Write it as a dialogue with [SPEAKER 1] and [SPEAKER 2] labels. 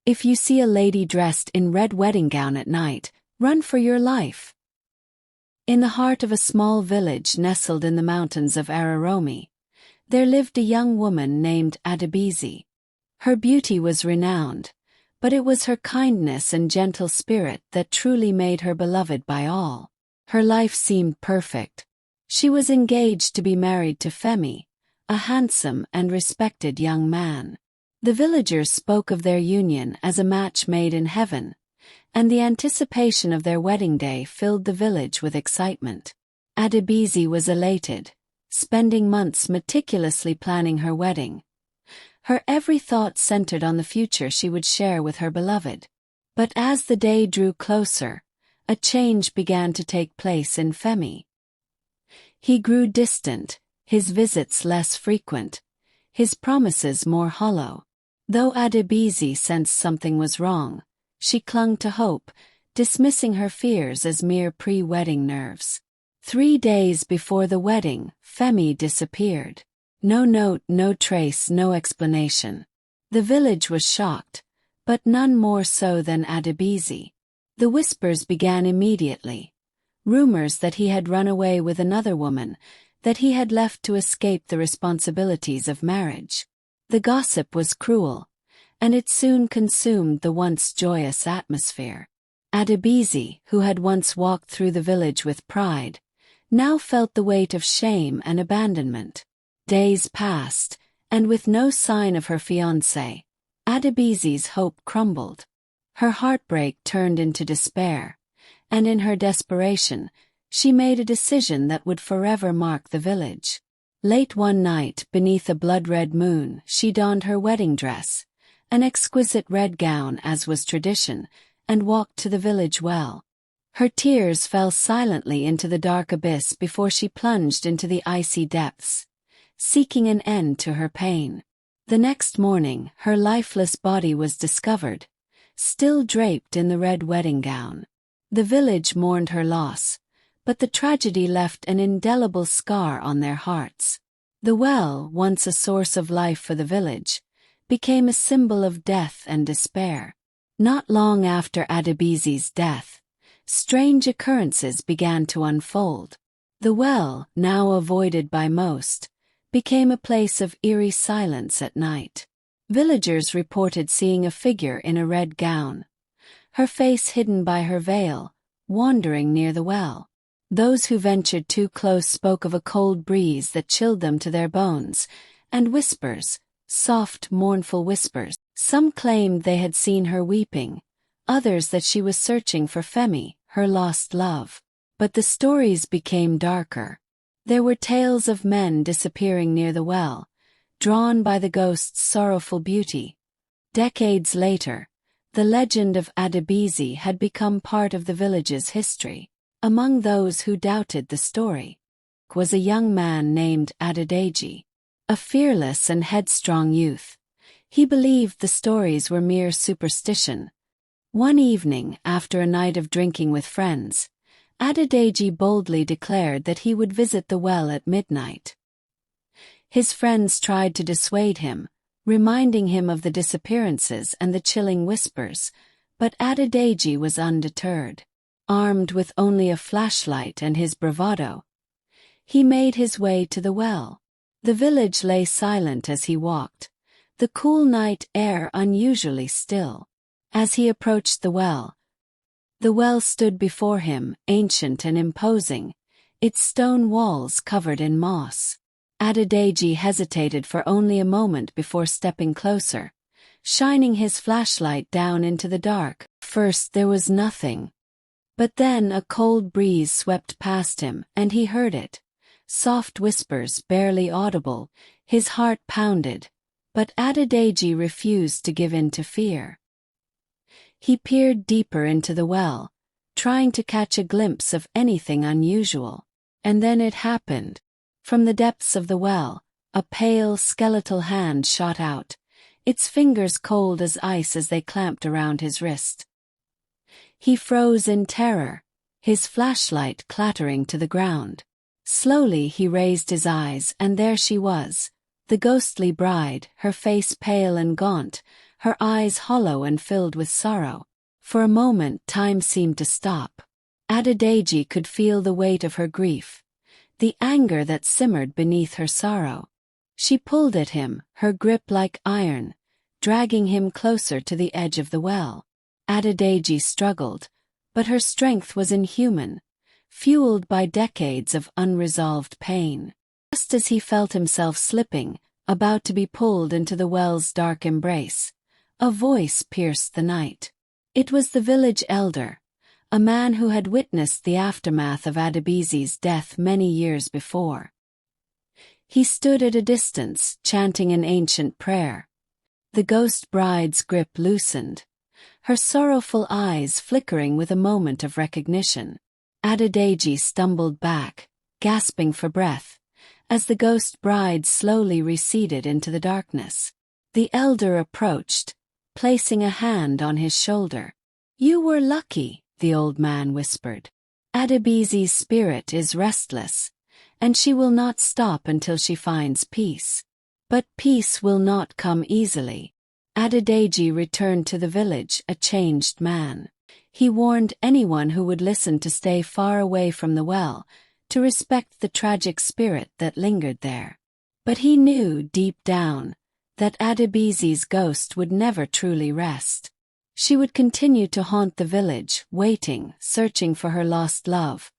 [SPEAKER 1] If you see a lady dressed in red wedding gown at night, run for your life. In the heart of a small village nestled in the mountains of Araromi, there lived a young woman named Adebisi. Her beauty was renowned, but it was her kindness and gentle spirit that truly made her beloved by all. Her life seemed perfect. She was engaged to be married to Femi, a handsome and respected young man. The villagers spoke of their union as a match made in heaven, and the anticipation of their wedding day filled the village with excitement. Adebisi was elated, spending months meticulously planning her wedding. Her every thought centered on the future she would share with her beloved. But as the day drew closer, a change began to take place in Femi. He grew distant, his visits less frequent, his promises more hollow. Though Adebisi sensed something was wrong, she clung to hope, dismissing her fears as mere pre-wedding nerves. 3 days before the wedding, Femi disappeared. No note, no trace, no explanation. The village was shocked, but none more so than Adebisi. The whispers began immediately. Rumors that he had run away with another woman, that he had left to escape the responsibilities of marriage. The gossip was cruel, and it soon consumed the once joyous atmosphere. Adebisi, who had once walked through the village with pride, now felt the weight of shame and abandonment. Days passed, and with no sign of her fiancé, Adebisi's hope crumbled. Her heartbreak turned into despair, and in her desperation, she made a decision that would forever mark the village. Late one night, beneath a blood-red moon, she donned her wedding dress, an exquisite red gown as was tradition, and walked to the village well. Her tears fell silently into the dark abyss before she plunged into the icy depths, seeking an end to her pain. The next morning, her lifeless body was discovered, still draped in the red wedding gown. The village mourned her loss, but the tragedy left an indelible scar on their hearts. The well, once a source of life for the village, became a symbol of death and despair. Not long after Adebisi's death, strange occurrences began to unfold. The well, now avoided by most, became a place of eerie silence at night. Villagers reported seeing a figure in a red gown, her face hidden by her veil, wandering near the well. Those who ventured too close spoke of a cold breeze that chilled them to their bones, and whispers, soft, mournful whispers. Some claimed they had seen her weeping, others that she was searching for Femi, her lost love. But the stories became darker. There were tales of men disappearing near the well, drawn by the ghost's sorrowful beauty. Decades later, the legend of Adebisi had become part of the village's history. Among those who doubted the story was a young man named Adedeji, a fearless and headstrong youth. He believed the stories were mere superstition. One evening, after a night of drinking with friends, Adedeji boldly declared that he would visit the well at midnight. His friends tried to dissuade him, reminding him of the disappearances and the chilling whispers, but Adedeji was undeterred. Armed with only a flashlight and his bravado, he made his way to the well. The village lay silent as he walked, the cool night air unusually still. As he approached the well stood before him, ancient and imposing, its stone walls covered in moss. Adedeji hesitated for only a moment before stepping closer, shining his flashlight down into the dark. First there was nothing. But then a cold breeze swept past him, and he heard it. Soft whispers, barely audible. His heart pounded, but Adedeji refused to give in to fear. He peered deeper into the well, trying to catch a glimpse of anything unusual. And then it happened. From the depths of the well, a pale, skeletal hand shot out, its fingers cold as ice as they clamped around his wrist. He froze in terror, his flashlight clattering to the ground. Slowly he raised his eyes, and there she was, the ghostly bride, her face pale and gaunt, her eyes hollow and filled with sorrow. For a moment time seemed to stop. Adedeji could feel the weight of her grief, the anger that simmered beneath her sorrow. She pulled at him, her grip like iron, dragging him closer to the edge of the well. Adedeji struggled, but her strength was inhuman, fueled by decades of unresolved pain. Just as he felt himself slipping, about to be pulled into the well's dark embrace, a voice pierced the night. It was the village elder, a man who had witnessed the aftermath of Adebezi's death many years before. He stood at a distance, chanting an ancient prayer. The ghost bride's grip loosened, her sorrowful eyes flickering with a moment of recognition. Adedeji stumbled back, gasping for breath, as the ghost bride slowly receded into the darkness. The elder approached, placing a hand on his shoulder. "You were lucky," the old man whispered. "Adebezi's spirit is restless, and she will not stop until she finds peace. But peace will not come easily." Adedeji returned to the village a changed man. He warned anyone who would listen to stay far away from the well, to respect the tragic spirit that lingered there. But he knew deep down that Adebezi's ghost would never truly rest. She would continue to haunt the village, waiting, searching for her lost love,